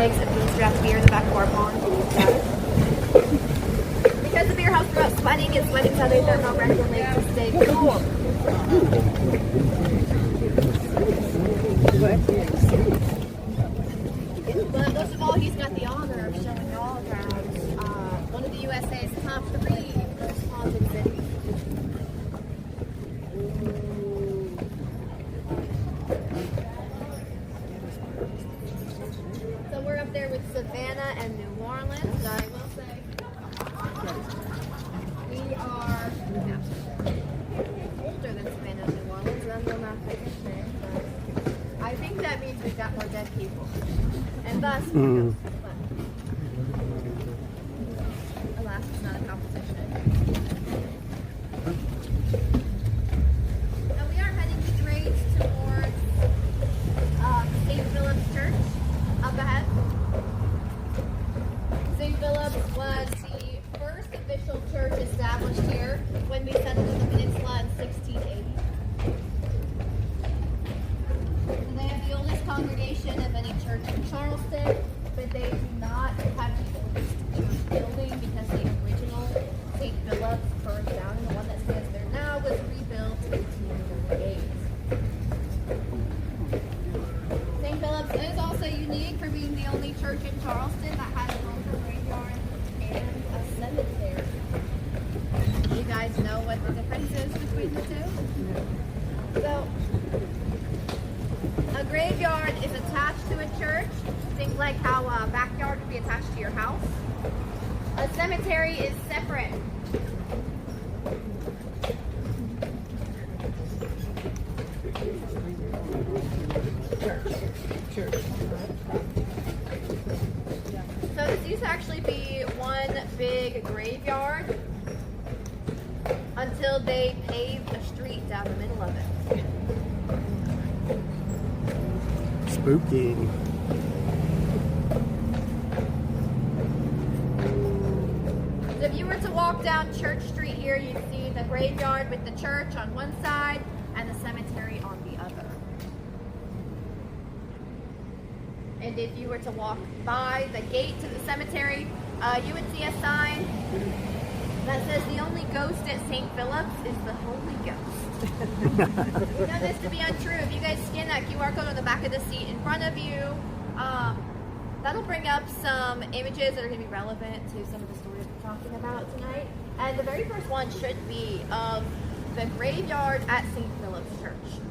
kegs of Beans draft beer in the back of our pond. Because the beer helps prevent sweating and sweating so they thermal regulate to stay cool. But most of all, he's got the honor of showing y'all around one of the USA's top 3 most haunted cities. So we're up there with Savannah and New Orleans. I will say we are older than Savannah and New Orleans. I'm not quite sure, but I think that means we've got more dead people. And thus, but alas, it's not a competition. So we are heading straight towards St. Philip's Church up ahead. St. Philip's was the first official church established here when we settled in the peninsula in 1680. So they have the oldest congregation of any church in Charleston, but they do not have the oldest church building because the original St. Philip's burned down, and the one that stands there now was rebuilt in 1838. St. Philip's is also unique for being the only church in Charleston that has both a graveyard and a cemetery. You guys know what the difference is between the two? So, a graveyard is attached to a church. Think like how a backyard would be attached to your house. A cemetery is separate. So this used to actually be one big graveyard until they paved a street down the middle of it. Spooky. So if you were to walk down Church Street here, you'd see the graveyard with the church on one side and the cemetery on the other. And if you were to walk by the gate to the cemetery, you would see a sign that says the only ghost at St. Philip's is the Holy Ghost. We know this to be untrue. If you guys scan that QR code on the back of the seat in front of you, that'll bring up some images that are going to be relevant to some of the stories we're talking about tonight. And the very first one should be of the graveyard at St. Philip's Church.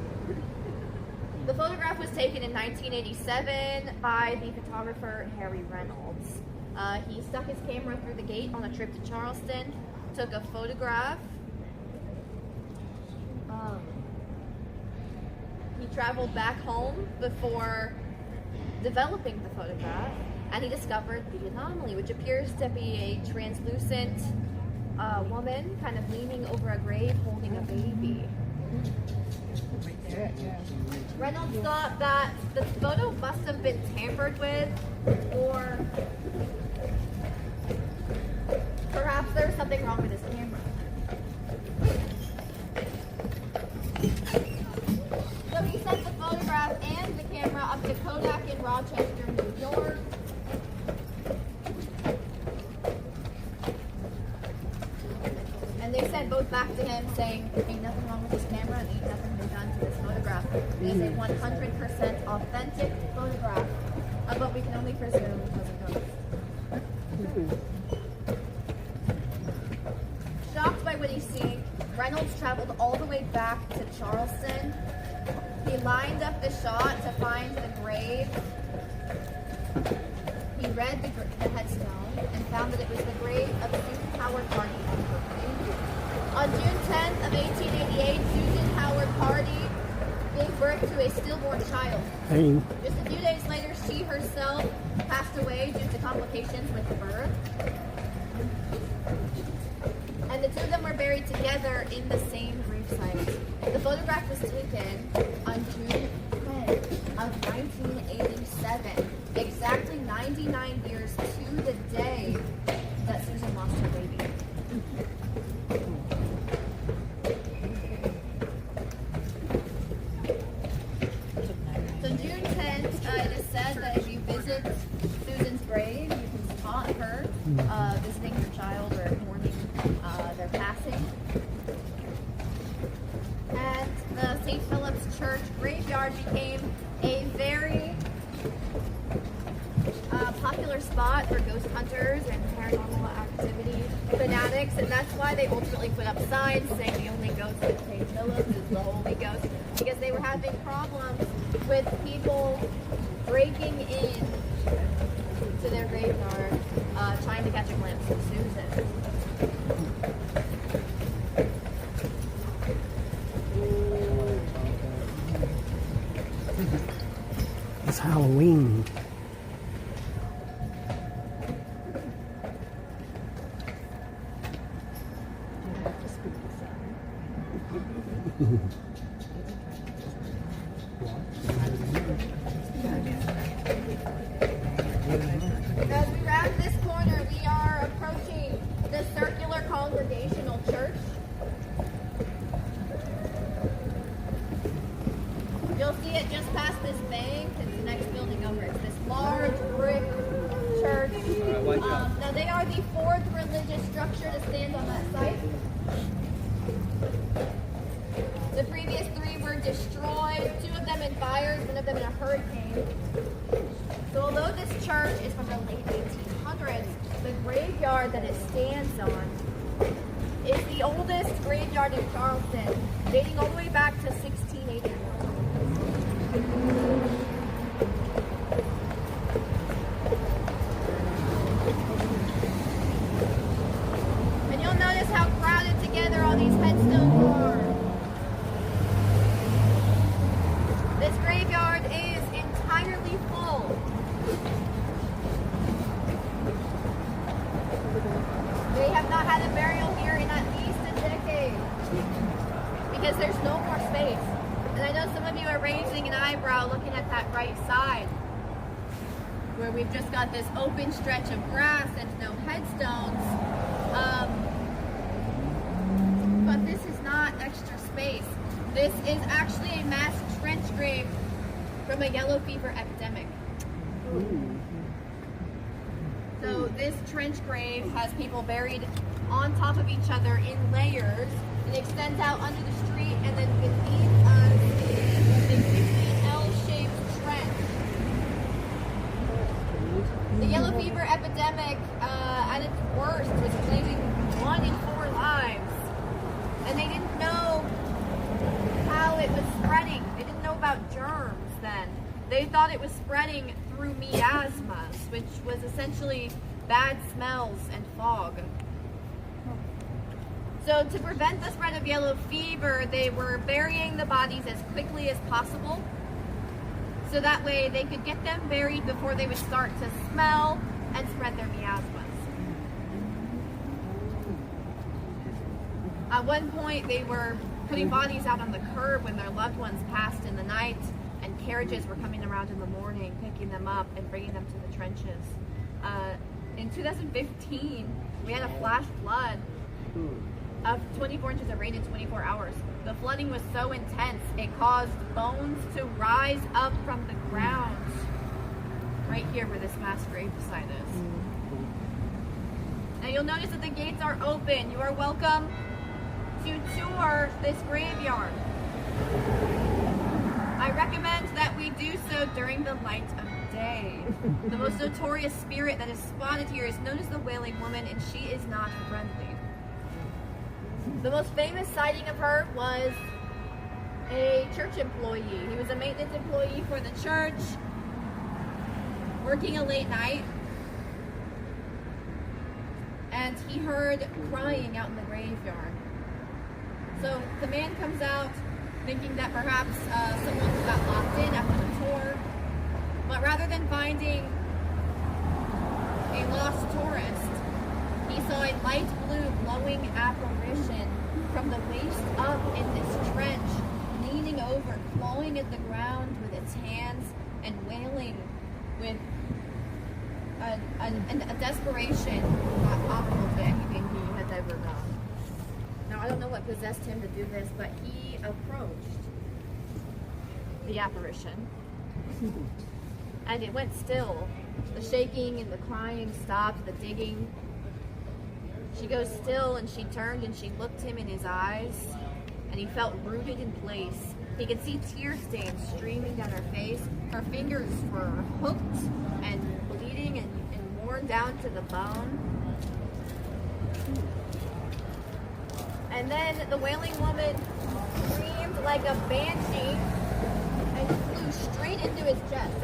The photograph was taken in 1987 by the photographer Harry Reynolds. He stuck his camera through the gate on a trip to Charleston, took a photograph. He traveled back home before developing the photograph, and he discovered the anomaly, which appears to be a translucent woman kind of leaning over a grave holding a baby. Right there. Reynolds thought that the photo must have been tampered with, or perhaps there was something wrong with his camera. So he sent the photograph and the camera up to Kodak in Rochester, New York. And they sent both back to him saying, ain't nothing wrong with this camera and ain't nothing been done to this photograph. It is a 100% authentic photograph, but we can only presume it was a ghost. Shocked by what he's seeing, Reynolds traveled all the way back to Charleston. He lined up the shot to find the grave. He read the headstone and found that it was the grave of Susan Howard Party. On June 10th of 1888, Susan Howard Party gave birth to a stillborn child. Hey. Just a few days later, she herself passed away due to complications with the birth. And the two of them were buried together in the same gravesite. The photograph was taken on June 10th of 1987, exactly 99 years to the day that Susan lost her baby. So June 10th, it is said that if you visit Susan visiting their child or mourning their passing. And the St. Philip's Church graveyard became a very popular spot for ghost hunters and paranormal activity fanatics, and that's why they ultimately put up signs saying the only ghost at St. Philip's is the Holy Ghost, because they were having problems with people breaking in to their graveyard, trying to catch a glimpse of Susan. It's Halloween. As we round this corner, we are approaching the circular congregational church. You'll see it just past this bank. It's the next building over. It's this large brick church. Now they are the fourth religious structure to stand on that site. The previous three were destroyed, two of them in fires, one of them in a hurricane. So although this church is from the late 1800s, the graveyard that it stands on is the oldest graveyard in Charleston, dating all the way back to 1681. And you'll notice how crowded together all these headstones are. This graveyard is entirely full. They have not had a burial here in at least a decade because there's no more space. And I know some of you are raising an eyebrow looking at that right side where we've just got this open stretch of grass and no headstones. But this is not extra space. This is actually a mass trench grave from a yellow fever epidemic. So this trench grave has people buried on top of each other in layers. It extends out under the street, and then beneath us is an L-shaped trench. The yellow fever epidemic, at its worst, was claiming 1 in 4 lives. And they didn't know how it was spreading. They didn't know about germs then. They thought it was spreading through miasmas, which was essentially bad smells and fog. So to prevent the spread of yellow fever, they were burying the bodies as quickly as possible, so that way they could get them buried before they would start to smell and spread their miasmas. At one point, they were putting bodies out on the curb when their loved ones passed in the night, and carriages were coming around in the morning, picking them up and bringing them to the trenches. In 2015, we had a flash flood of 24 inches of rain in 24 hours. The flooding was so intense, it caused bones to rise up from the ground right here where this mass grave site is. Now you'll notice that the gates are open. You are welcome to tour this graveyard. I recommend that we do so during the light of day. The most notorious spirit that is spotted here is known as the Wailing Woman, and she is not friendly. The most famous sighting of her was a church employee. He was a maintenance employee for the church, working a late night, and he heard crying out in the graveyard. So the man comes out thinking that perhaps someone got locked in after the tour, but rather than finding a lost tourist, he saw a light blue glowing apparition from the waist up in this trench, leaning over, clawing at the ground with its hands and wailing with a desperation not comparable to anything he had ever done. Now, I don't know what possessed him to do this, but he approached the apparition, and it went still The shaking and the crying stopped, the digging. She goes still, and she turned and she looked him in his eyes, and he felt rooted in place. He could see tear stains streaming down her face. Her fingers were hooked and bleeding and worn down to the bone. And then the wailing woman screamed like a banshee and flew straight into his chest.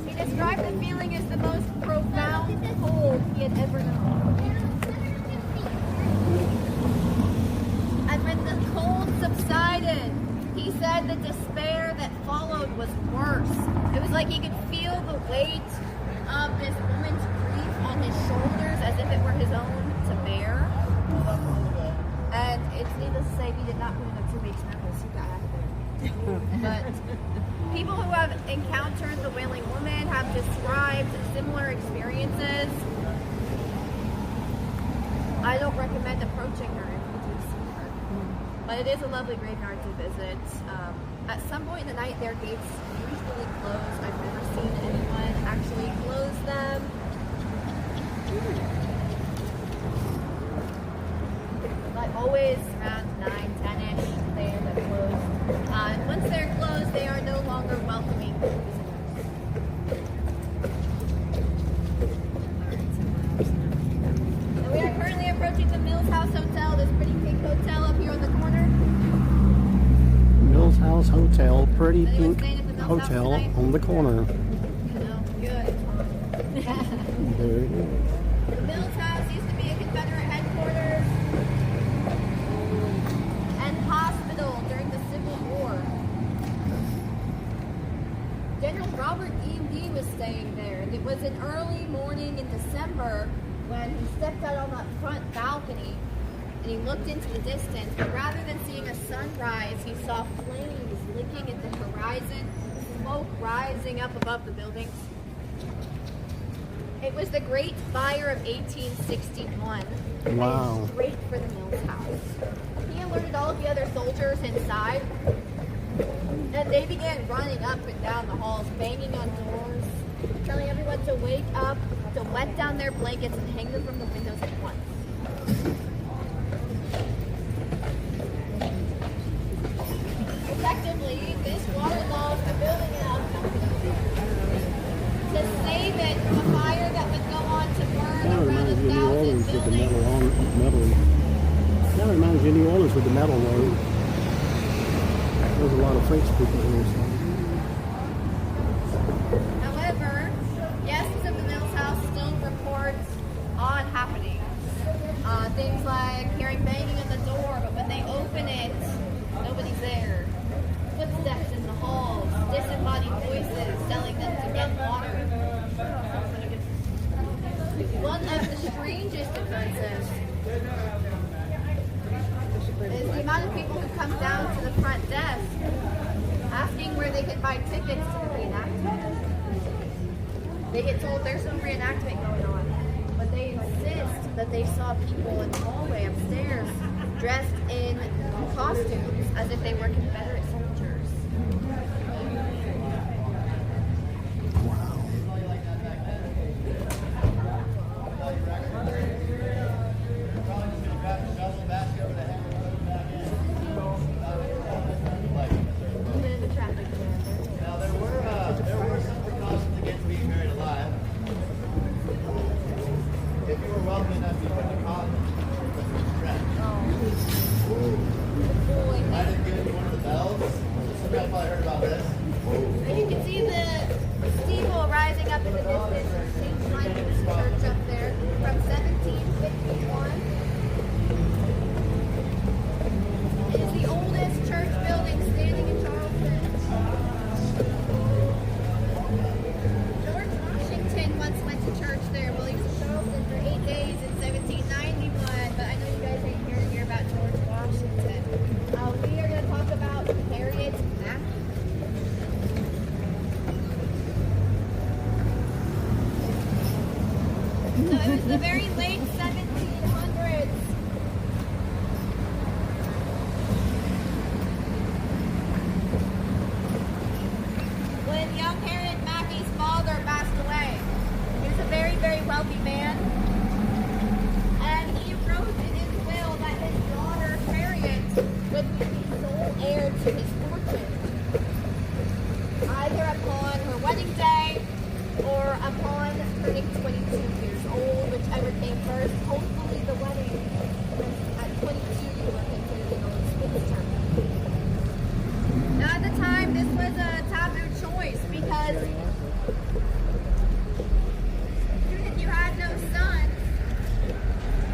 He described the feeling as the most profound cold he had ever known. And when the cold subsided, he said the despair that followed was worse. It was like he could feel the weight of this woman's grief on his shoulders as if it were his own to bear. And it's needless to say, he did not put in a 2 weeks notice. He got out of there. But people who have encountered the wailing woman have described similar experiences. I don't recommend approaching her if you do see her. But it is a lovely graveyard to visit. At some point in the night, their gates usually close. I've never seen anyone actually close them. But always around 9, 10-ish, they end up closed. And once they're closed, they are no longer welcoming visitors. And we are currently approaching the Mills House Hotel, this pretty pink hotel up here on the corner. Mills House Hotel, pretty Anyone pink staying at the Mills House hotel tonight? on the corner. Good. Very good. The Mills House used to be a Confederate headquarters and hospital during the Civil War. General Robert E. Lee was staying there, and it was an early morning in December when he stepped out on that front balcony and he looked into the distance, but rather than seeing a sunrise, he saw flames licking at the horizon, smoke rising up above the buildings. It was the Great Fire of 1861. Wow. And great for the Mills House. He alerted all of the other soldiers inside, and they began running up and down the halls, banging on doors, telling everyone to wake up, to wet down their blankets and hang them from the windows at once. Effectively, this waterlogged the building enough to save it from a fire that would go on to burn That around reminds me of New 1,000 Orleans with the buildings. metal. That reminds me of New Orleans with the metal road. There's a lot of French people here. So. However, guests of the Mills House still report odd happenings. Things like hearing banging on the door, but when they open it, nobody's there. Footsteps in the halls, disembodied voices telling them to get water. One of the strangest occurrences is the amount of people who come down to the front desk asking where they can buy tickets to the reenactment. They get told there's no reenactment going on, but they insist that they saw people in the hallway upstairs dressed in costumes as if they were Confederate soldiers. Wow. Now there were some precautions against being buried alive. If you were wealthy enough, you put the coffin with your friend. I didn't give you one of the bells. Somebody probably heard about this. And you can see the steeple rising up in the distance. St. Michael's Church up there from 1751. It is the oldest church building standing in Charleston. George Washington once went to church there. Well, he was in Charleston for 8 days in 1791, but I know you guys ain't here to hear about George Washington. We are going to talk about Harriet Mack. So it was the very late 1700s. when young Harriet Mackey's father passed away. He was a very, very wealthy man. And he wrote in his will that his daughter, Harriet, would be the sole heir to his fortune, either upon her wedding day or upon turning 22 years old, whichever came first. Hopefully the wedding, at 22 you were considered an old spinster. Now at the time this was a taboo choice because if you had no sons,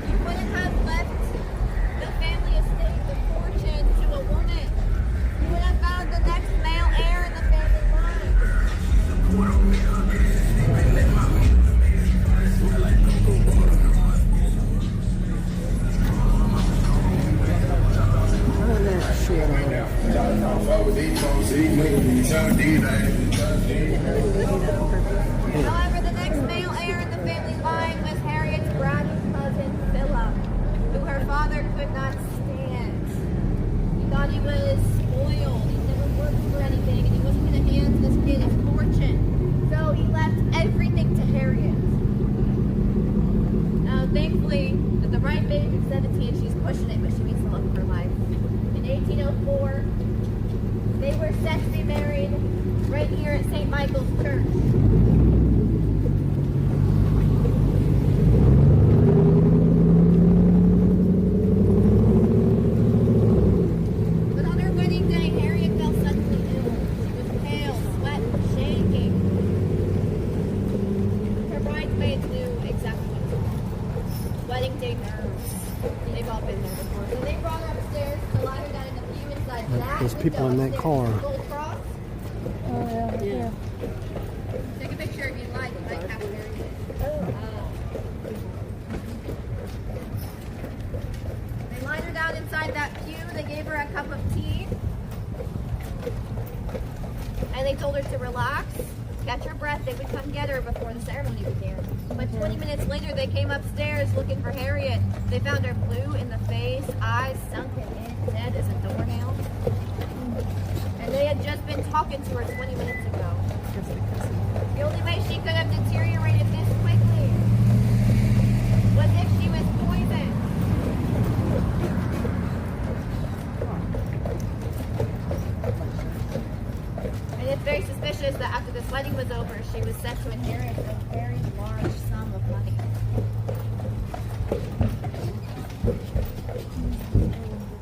you wouldn't have left the family estate, the fortune, to a woman. You would have found the next male heir in the family line. However, the next male heir in the family line was Harriet's bragging cousin, Philip, who her father could not stand. He thought he was spoiled, he never worked for anything, and he wasn't going to hand this kid his fortune. So he left everything to Harriet. Now, thankfully, at the ripe age of 17, she's pushing it, but she meets the love of her life. In 1804, they were set to be married right here at St. Michael's Church. But on her wedding day, Harriet fell suddenly ill. She was pale, sweat, shaking. Her bridesmaids knew exactly what to do. Wedding day nerves. They've all been there before. So they brought her upstairs to lie her down in the pew inside that There's people in that window car. upstairs. Gold cross. Yeah. Take a picture if you'd like. You might have Harriet. They lined her down inside that pew. They gave her a cup of tea. And they told her to relax, catch her breath. They would come get her before the ceremony began. But 20 minutes later, they came upstairs looking for Harriet. They found her blue in the face, eyes sunken in, dead as a doornail. And they had just been talking to her 20 minutes ago. The only way she could have deteriorated this quickly was if she was poisoned. And it's very suspicious that after this wedding was over, she was set to inherit a very large sum of money.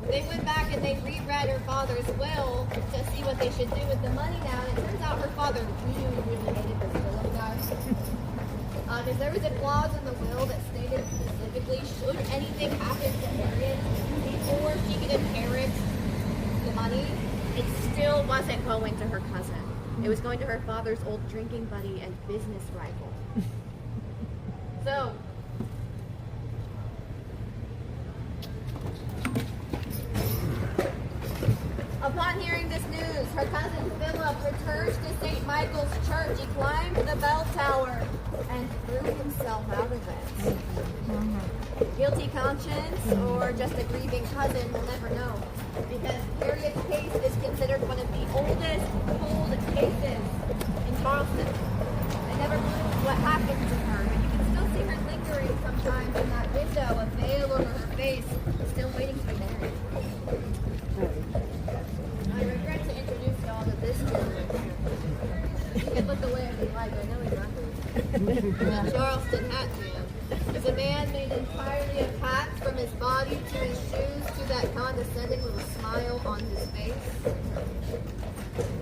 They went back and they reread her father's will to see what they should do with the money now. And it turns out her father really hated this Philip guy. Because there was a clause in the will that stated specifically, should anything happen to Harriet before she could inherit the money, it still wasn't going to her cousin. It was going to her father's old drinking buddy and business rival. So, upon hearing this news, her cousin Philip returned to St. Michael's Church. He climbed the bell tower and threw himself out of it. Guilty conscience or just a grieving cousin, we'll never know. Because Harriet's case is considered one of the oldest cold cases in Charleston. They never knew what happened to her, but you can still see her lingering sometimes in that window, a veil over her face, still waiting to be married. I regret to introduce y'all to this gentleman. You can look away if you like, I know he's not. The Charleston hat man is a man made entirely of hats, from his body to his shoes to that condescending little smile on his face.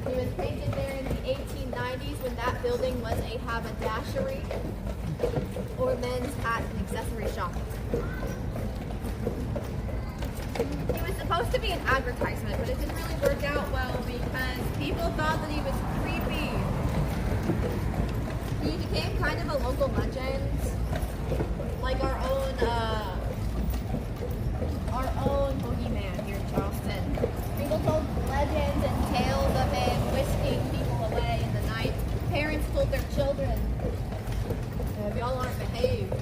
He was painted there in the 1890s when that building was a haberdashery or men's hat and accessory shop. He was supposed to be an advertisement, but it didn't really work out well because people thought that he was creepy. He became kind of a local legend, like our own boogeyman here in Charleston. People told legends and tales of him whisking people away in the night. Parents told their children, if y'all aren't behaved,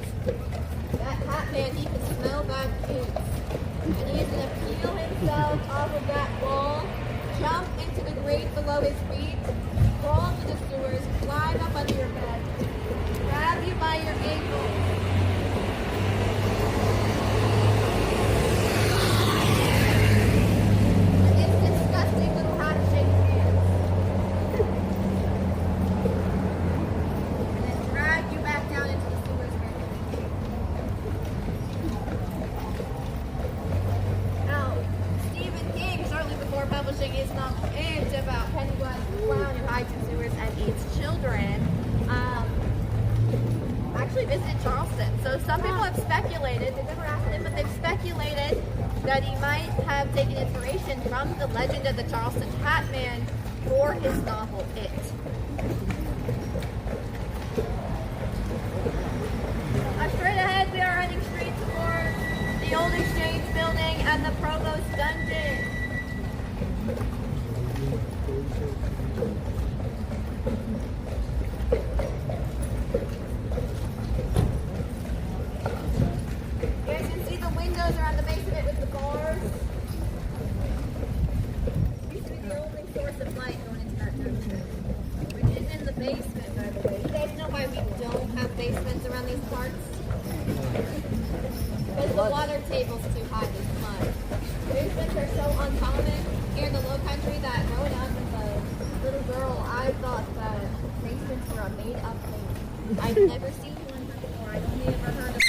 that hat man, he can smell bad kids. And he's going to peel himself off of that wall, jump into the grate below his feet, crawl to the visited Charleston. So some people have speculated, they've never asked him, but they've speculated that he might have taken inspiration from the legend of the Charleston Hat Man for his novel It. Straight ahead, we are heading straight towards the old exchange building and the provost dungeon. You guys can see the windows around the base of it with the bars. Used to be the only source of light going into that dungeon, which is in the basement, by the way. You guys know why we don't have basements around these parts? Because the water table's too high this month. Basements are so uncommon here in the low country that growing up as a little girl, I thought that basements were a made-up thing. I've never seen one before. I've only ever heard of it.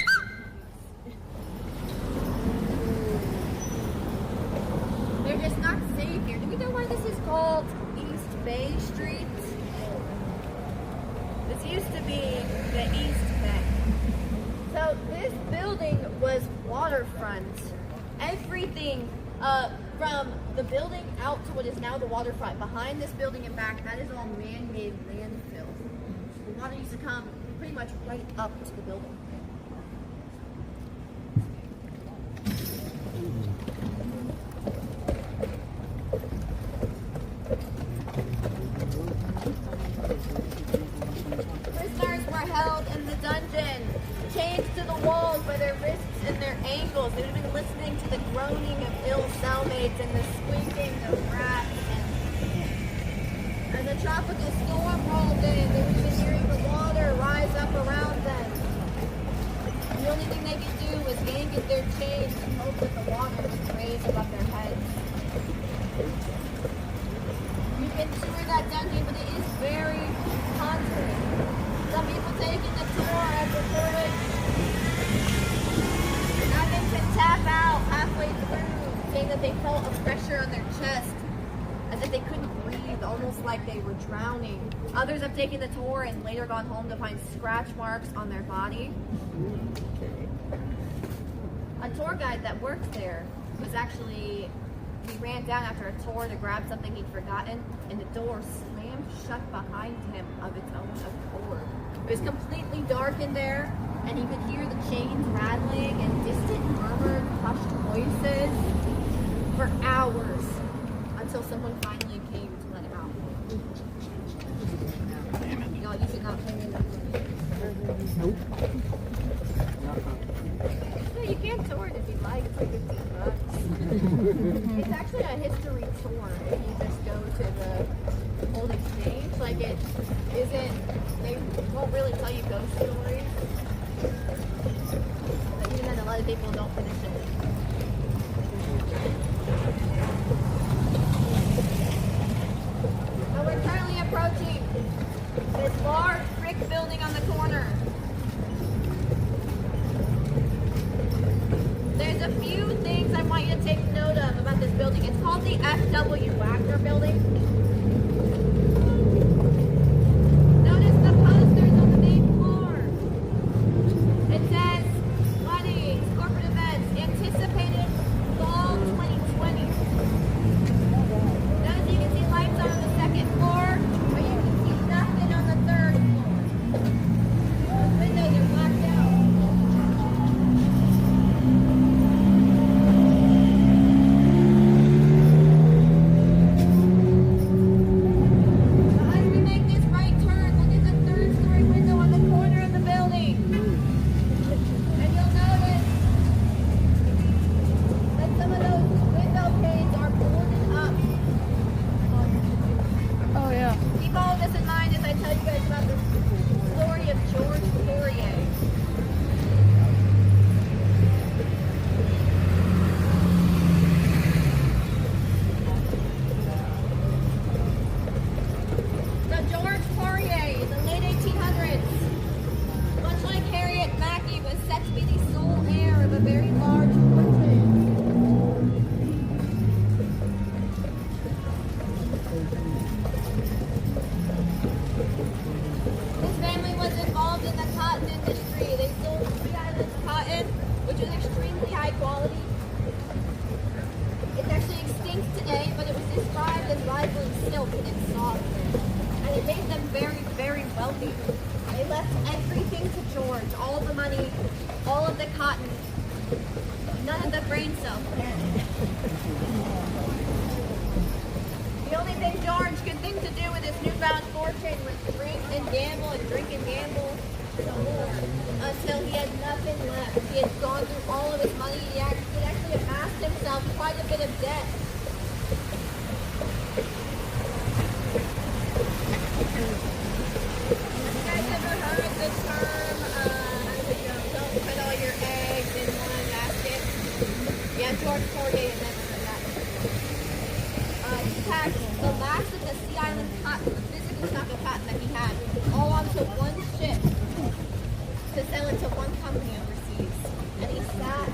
They're just not safe here. Do we know why this is called East Bay Street? This used to be the East Bay. So this building was waterfront. Everything from the building out to what is now the waterfront, behind this building and back, that is all man-made landfill. The water used to come pretty much right up to the building. Prisoners were held in the dungeon, chained to the walls by their wrists and their ankles. They would have been listening to the groaning of ill cellmates and the squeaking of rats. And as a tropical storm rolled in, they would have been hearing the water rise up around them. The only thing they could do was yank at their chains and hope that the water would raise above their heads. You can tour that dungeon, but it is very haunted. Some people taking the tour have reported having to tap out halfway through, saying that they felt a pressure on their chest as if they couldn't breathe, almost like they were drowning. Others have taken the tour and later gone home to find scratch marks on their body. A tour guide that worked there was actually, he ran down after a tour to grab something he'd forgotten, and the door slammed shut behind him of its own accord. It was completely dark in there, and he could hear the chains rattling and distant murmured, hushed voices for hours until someone finally came to let him out. No, you should not pay me enough money. Nope. No, you can tour it if you'd like. It's like $15. It's actually a history tour if you just go to the old exchange. Like it isn't, they won't really tell you ghost stories. But even then, a lot of people don't finish it. Now we're currently approaching this large brick building on the corner. There's a few things I want you to take note of about this building. It's called the F.W. Wagner Building. Notice the posters on the main floor. It says, weddings, corporate events, anticipated fall 2020. Notice you can see lights on the second floor, but you can see nothing on the third floor. Those windows are blacked out. As we make this right turn, look at the third-story window on the corner of the building. And you'll notice that some of those window panes are boarded up. Oh, yeah. Keep all this in mind as I tell you guys about the story of George Poirier. So George Poirier in the late 1800s, much like Harriet Mackey, was set to be the sole heir of a very large fortune. His family was involved in the of the cotton, none of the brain cells. The only thing George could think to do with his newfound fortune was drink and gamble and drink and gamble some more until he had nothing left. He had gone through all of his money. He actually amassed himself quite a bit of debt. Have you guys ever heard the term, don't put all your eggs in one basket? Yeah, George Poirier had never heard that. He packed the last of the Sea Island cotton, the physical stock of cotton that he had, all onto one ship to sell it to one company overseas. And he sat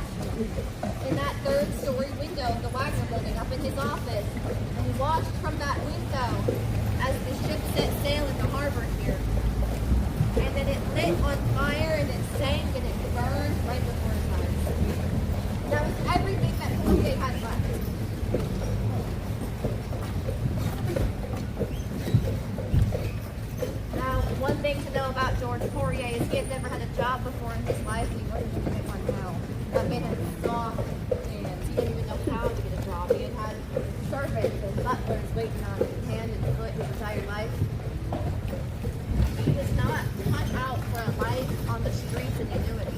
in that third-story window of the Wagner building up in his office, and he watched from that window as the ship set sail in the harbor here. And then it lit on fire, and it sank, and it burned right before his eyes. And that was everything that Poirier had left. Now, one thing to know about George Poirier is he had never had a job before in his life, and he wasn't going to get one now. That made him soft, and he didn't even know how to get a job. He had had servants and butlers waiting on his hand and foot his entire life. He was not cut out for a life on the streets, and he knew it.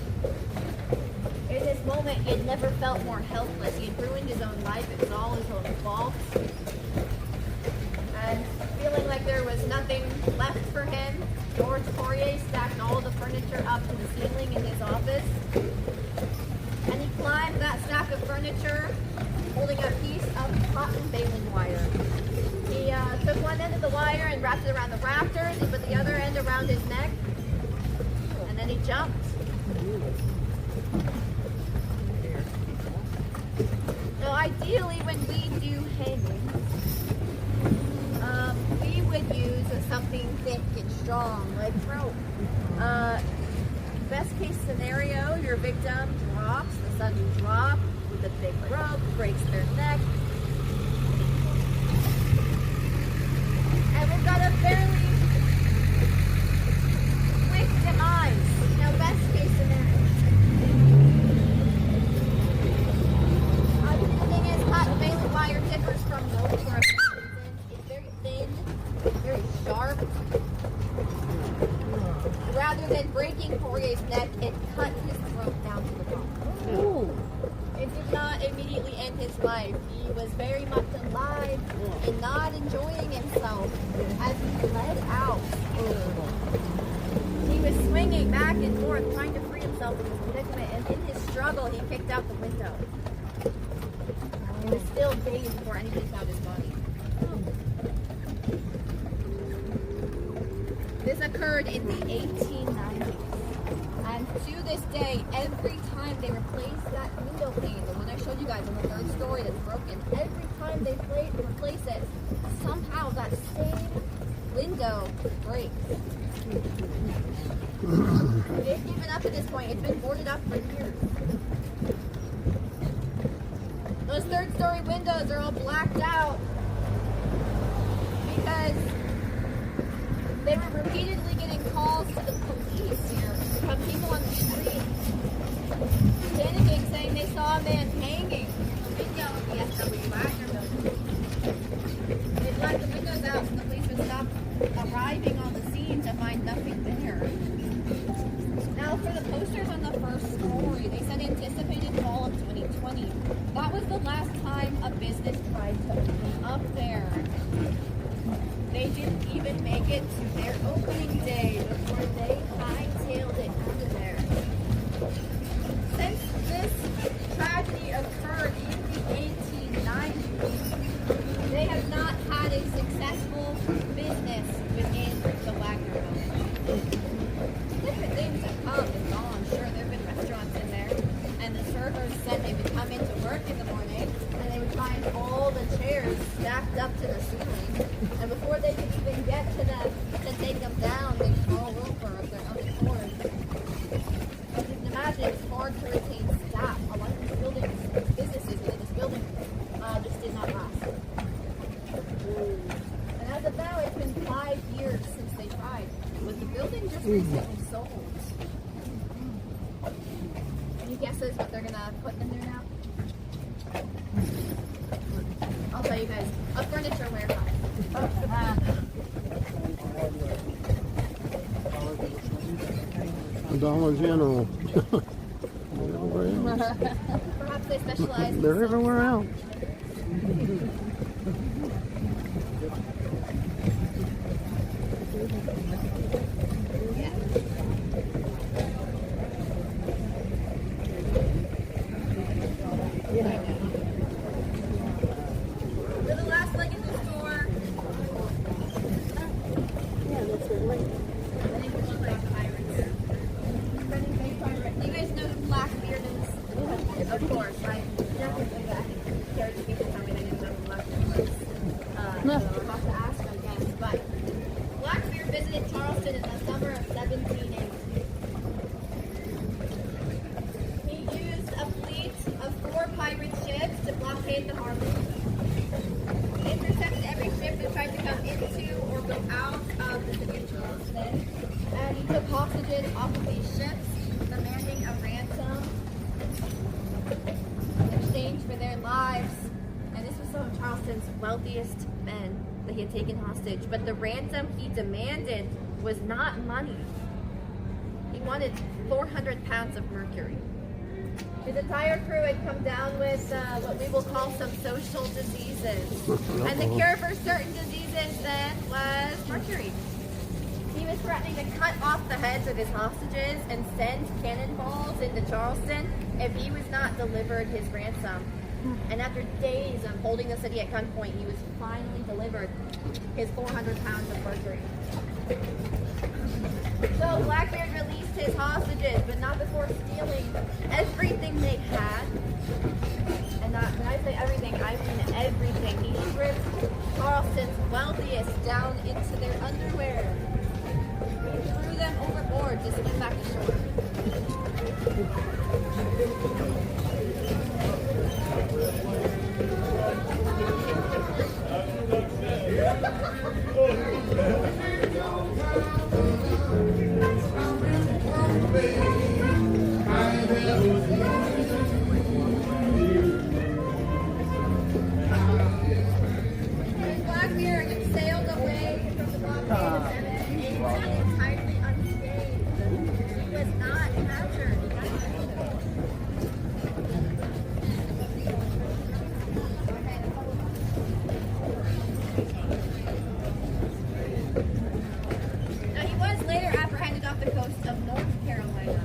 In this moment, he had never felt more helpless. He had ruined his own life. It was all his own fault. And feeling like there was nothing left for him, George Poirier stacked all the furniture up to the ceiling in his office. And he climbed that stack of furniture, holding a piece of cotton baling wire. He took one end of the wire and wrapped it around the rafters. He put the other end around his neck. And then he jumped. Now, ideally, when we do hanging, we would use something thick and strong, like rope. Best case scenario, your victim drops, the sudden drop with a big rope, breaks their neck. And we've got a fairly quick demise. Now, best case scenario. The thing is, cotton baling wire differs from rope for a reason. It's very thin, very sharp. Rather than breaking Poirier's neck, it cut his throat down to the bone. It did not immediately end his life. He was very much alive and not enjoying himself as he bled out. He was swinging back and forth, trying to free himself from his predicament, and in his struggle, he kicked out the window. He was still days before anything found his body. This occurred in the 1890s. And to this day, every time they replace that window pane, the one I showed you guys on the third story that's broken, every time they replace it, somehow that same window breaks. They've given up at this point. It's been boarded up for years. Those third-story windows are all blacked out because they were repeatedly getting calls to the police here from people on the street, panicking, saying they saw a man hanging. Video of the SW Wagner building. They blacked the windows out so the police would stop arriving on the scene to find nothing there. Now, for the posters on the first story, they said anticipated fall of 2020. That was the last time a business tried to open up there. They didn't even make it to their opening day before they hightailed it out of there. Since this tragedy occurred in the 1890s, they have not had a successful business within the Wagner building. Different things have come and gone. Sure, there have been restaurants in there, and the servers said they would come into work in the morning and they would find all the chairs stacked up to the ceiling, and before they could even get to them to take them down, they'd fall over of their own accord. As you can imagine, it's hard to retain staff. A lot of these buildings, businesses within this building, just did not last. And as of now, it's been 5 years since they tried, but the building just recently sold. is what they're gonna put in there now. I'll tell you guys, a furniture warehouse. Dollar General. Perhaps they specialize in They're everywhere else. We're the last leg in the store. Yeah, that's right. I think it's like pirates. You guys know who Blackbeard is? Of course, right? Definitely back. Carriage people tell me they didn't know who Blackbeard was. So I'll have to ask them again. But Blackbeard visited Charleston in the summer of 1780. He used a fleet of 4 pirate ships to blockade the harbor. He intercepted every ship that tried to come into or go out of the city of Charleston. And he took hostages off of these ships, demanding a ransom in exchange for their lives. And this was some of Charleston's wealthiest men that he had taken hostage. But the ransom he demanded was not money. He wanted 400 pounds of mercury. His entire crew had come down with what we will call some social diseases. And the cure for certain diseases then was mercury. He was threatening to cut off the heads of his hostages and send cannonballs into Charleston if he was not delivered his ransom. And after days of holding the city at gunpoint, he was finally delivered his 400 pounds of mercury. So Blackbeard released his hostages, but not before stealing everything they had. And when I say everything, I mean everything. He stripped Charleston's wealthiest down into their underwear. He threw them overboard to swim back to shore. Blackbeard sailed away from the blockade entirely unscathed. He was not captured. He got killed. Now he was later apprehended off the coast of North Carolina.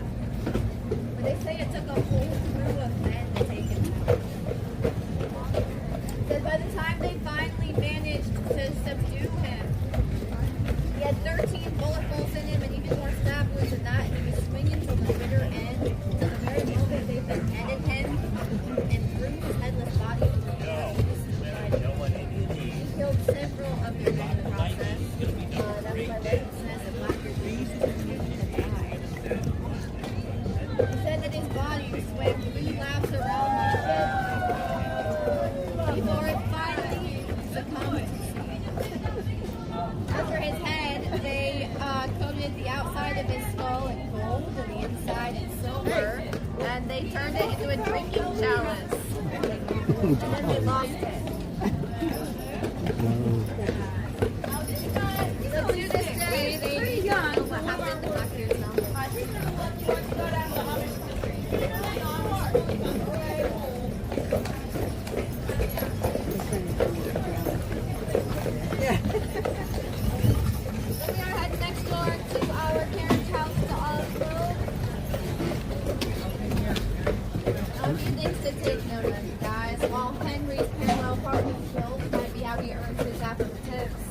But they say it took a whole crew of men to take him out. Because by the time they finally managed to subdue him, he had 13 bullet holes in him and even more stab wounds than that. He was swinging till the bitter end, to the very moment they beheaded him and threw his headless body into the water. He killed several of their men in the process. That's why legend says that Blackbeard released him and died. He said that his body swam 3 laps around the ship before it finally succumbed. As for his head, they coated the outside of his skull in gold and the inside in silver, and they turned it into a drinking chalice. And then they lost it. So to this day, they don't know what happened to Blackbeard's helmet. So we are heading next door to our carriage house to Olive Grove. Now, a few things to take note of, you guys. While Henry's parallel parking skills might be how he earns his after tips,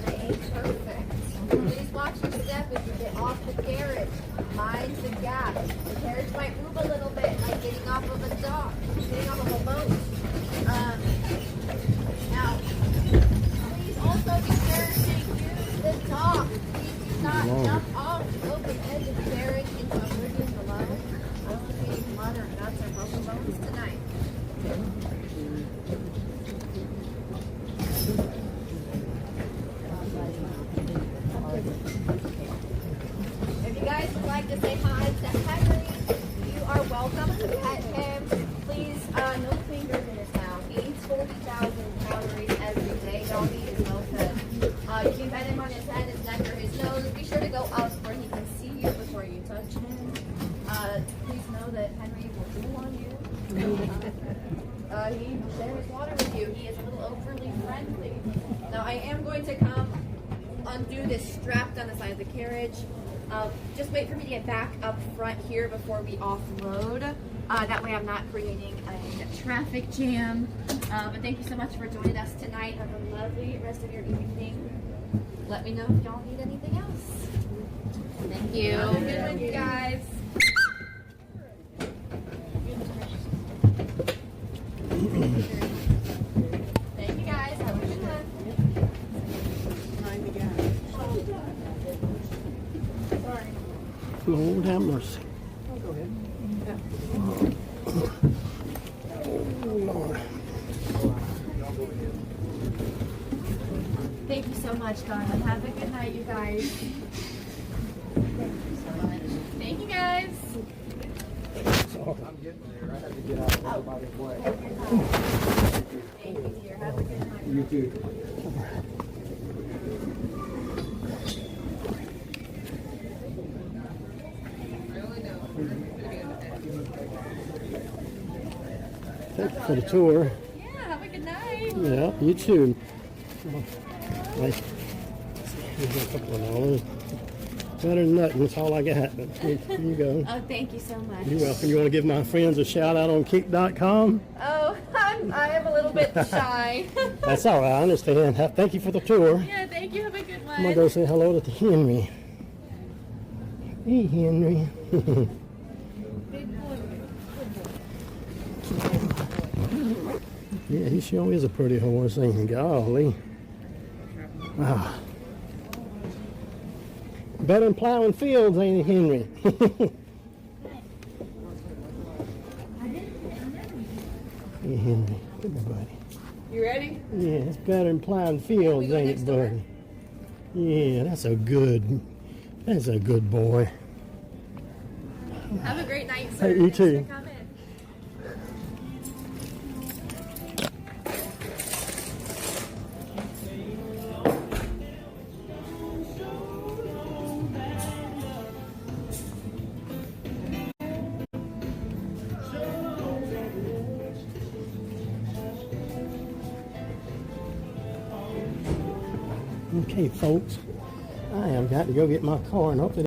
they ain't perfect. Please watch your step if you get off the carriage. Mind the gap. The carriage might move a little bit, like getting off of a dock, getting off of a boat. Now, please also be sure to use the dock. Please do not jump off the open edge of the carriage into a rigging below. I don't see any blood or guts or broken bones tonight. If you guys would like to say hi to Henry, you are welcome to he shares water with you. He is a little overly friendly. Now I am going to come undo this strap down the side of the carriage. Just wait for me to get back up front here before we offload. That way I'm not creating a traffic jam. But thank you so much for joining us tonight. Have a lovely rest of your evening. Let me know if y'all need anything else. Thank you. Have a good one, you guys. Thank you guys. Have a good one. Lord have mercy. Oh, Lord. Thank you so much, darling. Have a good night, you guys. Thank you, guys. I'm getting there. I have to get out of everybody's way. Thank you, dear. Have a good night. You too. Thank you for the tour. Yeah, have a good night. Yeah, you too. Like, here's a couple of dollars. Better than nothing. That's all I got. But here you go. Oh, thank you so much. You're welcome. You want to give my friends a shout out on kick.com? Oh, I am a little bit shy. That's all right. I understand. Thank you for the tour. Yeah, thank you. Have a good one. I'm going to go say hello to Henry. Hey, Henry. Yeah, he sure is a pretty horse, ain't he? Golly. Wow. Better than plowing fields, ain't he, Henry? Hey, Henry. Come here, buddy. You ready? Yeah, it's better than plowing fields, go ain't next it, door? buddy? Yeah, that's a good boy. Have a great night, sir. Hey, you Thanks too. for coming. Okay, folks, I have got to go get my car and hopefully